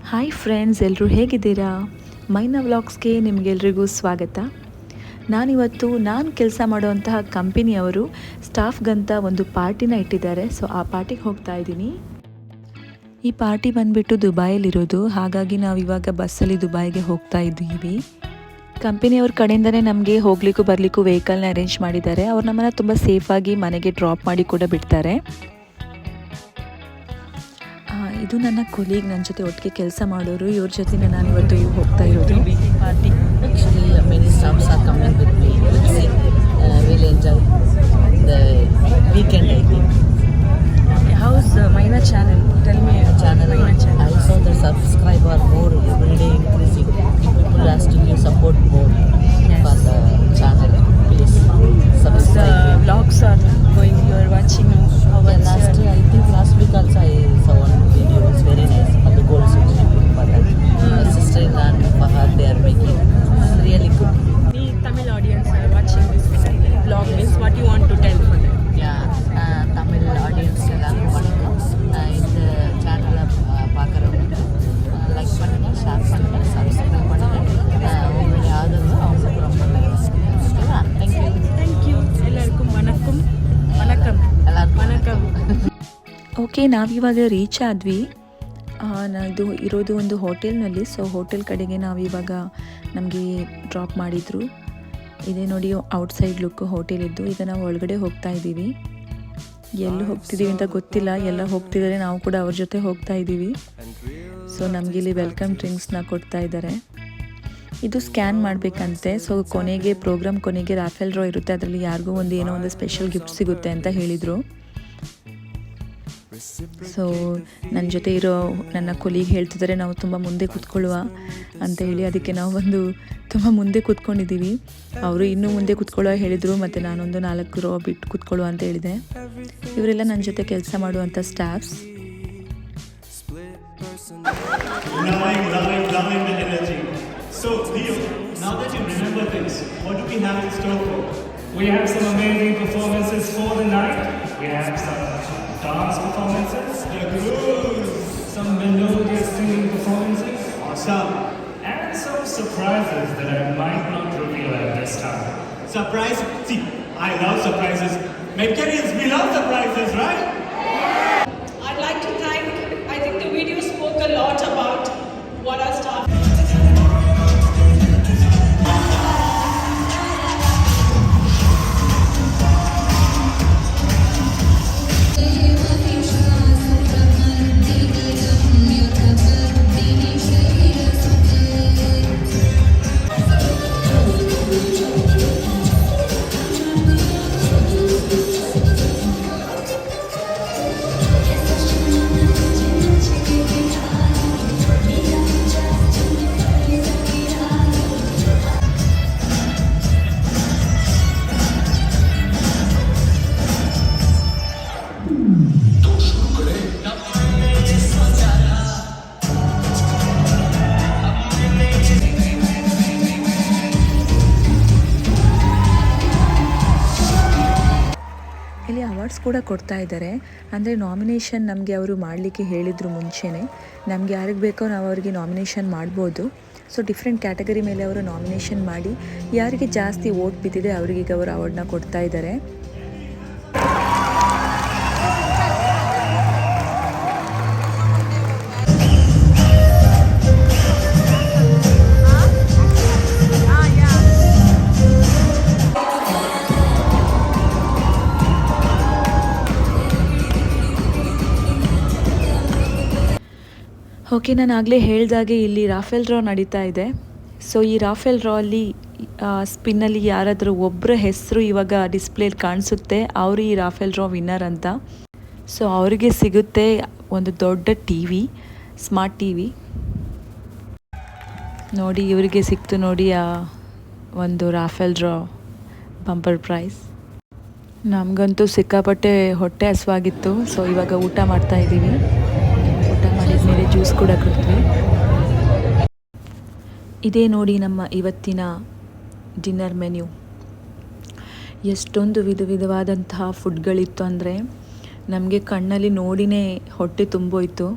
Hi friends, ಎಲ್ಲರೂ ಹೇಗಿದ್ದೀರಾ? ಮೈನಾ ವ್ಲಾಗ್ಸ್ಗೆ ನಿಮಗೆಲ್ರಿಗೂ ಸ್ವಾಗತ. ನಾನಿವತ್ತು ಕೆಲಸ ಮಾಡುವಂತಹ ಕಂಪನಿಯವರು ಸ್ಟಾಫ್ಗಂತ ಒಂದು ಪಾರ್ಟಿನ ಇಟ್ಟಿದ್ದಾರೆ. ಸೊ ಆ ಪಾರ್ಟಿಗೆ ಹೋಗ್ತಾ ಇದ್ದೀನಿ. ಈ ಪಾರ್ಟಿ ಬಂದುಬಿಟ್ಟು ದುಬೈಯಲ್ಲಿರೋದು, ಹಾಗಾಗಿ ನಾವು ಇವಾಗ ಬಸ್ಸಲ್ಲಿ ದುಬೈಗೆ ಹೋಗ್ತಾ ಇದ್ದೀವಿ. ಕಂಪನಿಯವ್ರ ಕಡೆಯಿಂದನೇ ನಮಗೆ ಹೋಗ್ಲಿಕ್ಕೂ ಬರಲಿಕ್ಕೂ ವೆಹಿಕಲ್ನ ಅರೇಂಜ್ ಮಾಡಿದ್ದಾರೆ. ಅವ್ರು ನಮ್ಮನ್ನು ತುಂಬ ಸೇಫಾಗಿ ಮನೆಗೆ ಡ್ರಾಪ್ ಮಾಡಿ ಕೂಡ ಬಿಡ್ತಾರೆ. ಇದು ನನ್ನ ಕೊಲೀಗ್, ನನ್ನ ಜೊತೆ ಒಟ್ಟಿಗೆ ಕೆಲಸ ಮಾಡೋರು. ಇವ್ರ ಜೊತೆ ನಾನು ಇವತ್ತು ಹೋಗ್ತಾ ಇರೋದು. How's Maina channel? Tell me channel. I saw the subscriber more every day increasing. People has to give support more for the channel. Please subscribe. The vlogs are going. You are watching. Last week also I saw one video. It's very nice for the goals for that. My sister-in-law and Fahad, they are making really good. The Tamil audience are watching this vlog. Means what you want to tell for them? Tamil audience எல்லாரும் வணக்கம். இந்த சேனலை பார்க்குறவங்க like பண்ணுங்கள், share பண்ணுங்கள், subscribe பண்ணுங்கள். உங்களுடைய ஆதரவு அவங்களுக்கு ரொம்ப தேங்க்யூ. Thank you. ಎಲ್ಲರಿಗೂ ವಣಕ್ಕಂ. ವಣಕ್ಕಂ. ಎಲ್ಲರಿಗೂ ವಣಕ್ಕಂ. ಓಕೆ, ನಾವಿವಾಗ ರೀಚ್ ಆದ್ವಿ. ಇದು ಇರೋದು ಒಂದು ಹೋಟೆಲ್ನಲ್ಲಿ. ಸೊ ಹೋಟೆಲ್ ಕಡೆಗೆ ನಾವಿವಾಗ ನಮಗೆ ಡ್ರಾಪ್ ಮಾಡಿದರು. ಇದೇ ನೋಡಿ ಔಟ್ಸೈಡ್ ಲುಕ್ ಹೋಟೆಲ್ ಇದ್ದು. ಈಗ ನಾವು ಒಳಗಡೆ ಹೋಗ್ತಾ ಇದ್ದೀವಿ. ಎಲ್ಲಿ ಹೋಗ್ತಿದ್ದೀವಿ ಅಂತ ಗೊತ್ತಿಲ್ಲ, ಎಲ್ಲ ಹೋಗ್ತಿದ್ದಾರೆ, ನಾವು ಕೂಡ ಅವ್ರ ಜೊತೆ ಹೋಗ್ತಾ ಇದ್ದೀವಿ. ಸೊ ನಮಗಿಲ್ಲಿ ವೆಲ್ಕಮ್ ಡ್ರಿಂಕ್ಸ್ನ ಕೊಡ್ತಾ ಇದ್ದಾರೆ. ಇದು ಸ್ಕ್ಯಾನ್ ಮಾಡಬೇಕಂತೆ. ಸೊ ಕೊನೆಗೆ ಪ್ರೋಗ್ರಾಮ್ ಕೊನೆಗೆ ರಾಫೆಲ್ ಡ್ರಾ ಇರುತ್ತೆ, ಅದರಲ್ಲಿ ಯಾರಿಗೂ ಏನೋ ಒಂದು ಸ್ಪೆಷಲ್ ಗಿಫ್ಟ್ ಸಿಗುತ್ತೆ ಅಂತ ಹೇಳಿದರು. ಸೊ ನನ್ನ ಜೊತೆ ಇರೋ ನನ್ನ ಕೊಲೀಗ್ ಹೇಳ್ತಿದ್ದಾರೆ ನಾವು ತುಂಬ ಮುಂದೆ ಕೂತ್ಕೊಳ್ಳುವ ಅಂತ ಹೇಳಿ. ಅದಕ್ಕೆ ನಾವು ತುಂಬ ಮುಂದೆ ಕೂತ್ಕೊಂಡಿದ್ದೀವಿ. ಅವರು ಇನ್ನೂ ಮುಂದೆ ಕೂತ್ಕೊಳ್ಳೋ ಹೇಳಿದರು, ಮತ್ತು ನಾನೊಂದು 4 ರೋ ಬಿಟ್ಟು ಕೂತ್ಕೊಳ್ಳುವ ಅಂತ ಹೇಳಿದೆ. ಇವರೆಲ್ಲ ನನ್ನ ಜೊತೆ ಕೆಲಸ ಮಾಡುವಂಥ staffs. So, Leo, now that you remember this, what do we have in store for? We have some amazing performances for the night. We have some dance performances. Some melodious singing performances. Awesome. And some surprises that I might not reveal at this time. Surprise? See, I love surprises. Medcarians, we love surprises, right? I'd like to I think the video spoke a lot about what our staff. ಇಲ್ಲಿ awards ಕೂಡ ಕೊಡ್ತಾ ಇದ್ದಾರೆ. ಅಂದರೆ nomination ನಮಗೆ ಅವರು ಮಾಡಲಿಕ್ಕೆ ಹೇಳಿದರು ಮುಂಚೆನೇ. ನಮಗೆ ಯಾರಿಗೆ ಬೇಕೋ ನಾವು ಅವರಿಗೆ ನಾಮಿನೇಷನ್ ಮಾಡ್ಬೋದು. ಸೊ ಡಿಫ್ರೆಂಟ್ ಕ್ಯಾಟಗರಿ ಮೇಲೆ ಅವರು ನಾಮಿನೇಷನ್ ಮಾಡಿ ಯಾರಿಗೆ ಜಾಸ್ತಿ ವೋಟ್ ಬಿದ್ದಿದೆ ಅವರಿಗೆ ಈಗ ಅವರು ಅವಾರ್ಡ್ನ ಕೊಡ್ತಾ ಇದ್ದಾರೆ. ಓಕೆ, ನಾನು ಆಗಲೇ ಹೇಳಿದಾಗೆ ಇಲ್ಲಿ ರಾಫೆಲ್ ಡ್ರಾ ನಡೀತಾ ಇದೆ. ಸೊ ಈ ರಾಫೆಲ್ ಡ್ರಾ ಅಲ್ಲಿ ಸ್ಪಿನ್ನಲ್ಲಿ ಯಾರಾದರೂ ಒಬ್ಬರ ಹೆಸರು ಇವಾಗ ಡಿಸ್ಪ್ಲೇಲಿ ಕಾಣಿಸುತ್ತೆ, ಅವರು ಈ ರಾಫೆಲ್ ಡ್ರಾ ವಿನ್ನರ್ ಅಂತ. ಸೊ ಅವರಿಗೆ ಸಿಗುತ್ತೆ ಒಂದು ದೊಡ್ಡ ಟಿ ಸ್ಮಾರ್ಟ್ ಟಿ ವಿ. ನೋಡಿ ಇವರಿಗೆ ಸಿಕ್ತು ನೋಡಿ ಒಂದು ರಾಫೆಲ್ ಡ್ರಾ ಬಂಪರ್ ಪ್ರೈಸ್. ನಮಗಂತೂ ಸಿಕ್ಕಾಪಟ್ಟೆ ಹೊಟ್ಟೆ ಹಸುವಾಗಿತ್ತು. ಸೊ ಇವಾಗ ಊಟ ಮಾಡ್ತಾ ಇದ್ದೀವಿ. ಊಟ ಮಾಡಿದ್ಮೇಲೆ ಜ್ಯೂಸ್ ಕೂಡ ಕೊಡ್ತೀವಿ. ಇದೇ ನೋಡಿ ನಮ್ಮ ಇವತ್ತಿನ ಡಿನ್ನರ್ ಮೆನ್ಯೂ. ಎಷ್ಟೊಂದು ವಿಧವಾದಂತಹ ಫುಡ್ಗಳಿತ್ತು ಅಂದರೆ ನಮಗೆ ಕಣ್ಣಲ್ಲಿ ನೋಡಿನೇ ಹೊಟ್ಟೆ ತುಂಬೋಯ್ತು.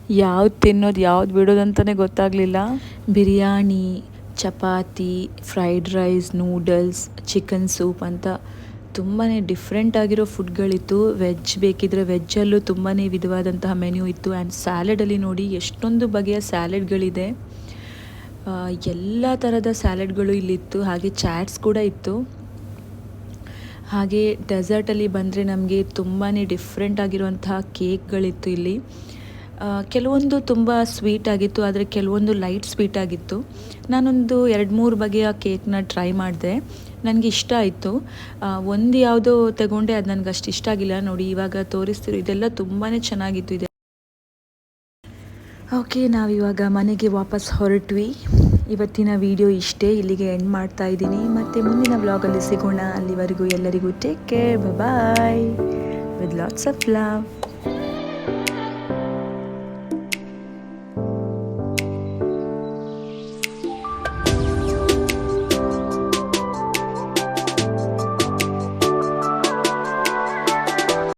ಯಾವ್ದು ತಿನ್ನೋದು ಯಾವ್ದು ಬಿಡೋದು ಅಂತಲೇ ಗೊತ್ತಾಗಲಿಲ್ಲ. Biryani, chapati, fried rice, noodles, chicken soup ಅಂತ ತುಂಬಾ ಡಿಫ್ರೆಂಟ್ ಆಗಿರೋ ಫುಡ್ಗಳಿತ್ತು. ವೆಜ್ ಬೇಕಿದ್ರೆ ವೆಜ್ಜಲ್ಲೂ ತುಂಬಾ ವಿಧವಾದಂತಹ ಮೆನ್ಯೂ ಇತ್ತು. ಆ್ಯಂಡ್ ಸ್ಯಾಲೆಡಲ್ಲಿ ನೋಡಿ ಎಷ್ಟೊಂದು ಬಗೆಯ ಸ್ಯಾಲೆಡ್ಗಳಿದೆ. ಎಲ್ಲ ಥರದ ಸ್ಯಾಲೆಡ್ಗಳು ಇಲ್ಲಿತ್ತು. ಹಾಗೆ ಚಾಟ್ಸ್ ಕೂಡ ಇತ್ತು. ಹಾಗೆ ಡೆಸರ್ಟಲ್ಲಿ ಬಂದರೆ ನಮಗೆ ತುಂಬಾ ಡಿಫ್ರೆಂಟ್ ಆಗಿರುವಂತಹ ಕೇಕ್ಗಳಿತ್ತು ಇಲ್ಲಿ. ಕೆಲವೊಂದು ತುಂಬ ಸ್ವೀಟ್ ಆಗಿತ್ತು, ಆದರೆ ಕೆಲವೊಂದು ಲೈಟ್ ಸ್ವೀಟ್ ಆಗಿತ್ತು. ನಾನೊಂದು 2-3 ಬಗೆಯ ಕೇಕ್ನ ಟ್ರೈ ಮಾಡಿದೆ. ನನಗೆ ಇಷ್ಟ ಆಯಿತು. ಒಂದು ಯಾವುದೋ ತಗೊಂಡೆ, ಅದು ನನಗೆ ಅಷ್ಟು ಇಷ್ಟ ಆಗಿಲ್ಲ. ನೋಡಿ ಇವಾಗ ತೋರಿಸ್ತಿರೋ ಇದೆಲ್ಲ ತುಂಬಾ ಚೆನ್ನಾಗಿತ್ತು. ಇದೆ ಓಕೆ, ನಾವಿವಾಗ ಮನೆಗೆ ವಾಪಸ್ ಹೊರಟ್ವಿ. ಇವತ್ತಿನ ವಿಡಿಯೋ ಇಷ್ಟೇ, ಇಲ್ಲಿಗೆ ಎಂಡ್ ಮಾಡ್ತಾ ಇದ್ದೀನಿ. ಮತ್ತು ಮುಂದಿನ ವ್ಲಾಗಲ್ಲಿ ಸಿಗೋಣ. ಅಲ್ಲಿವರೆಗೂ ಎಲ್ಲರಿಗೂ take care, bye with lots of love.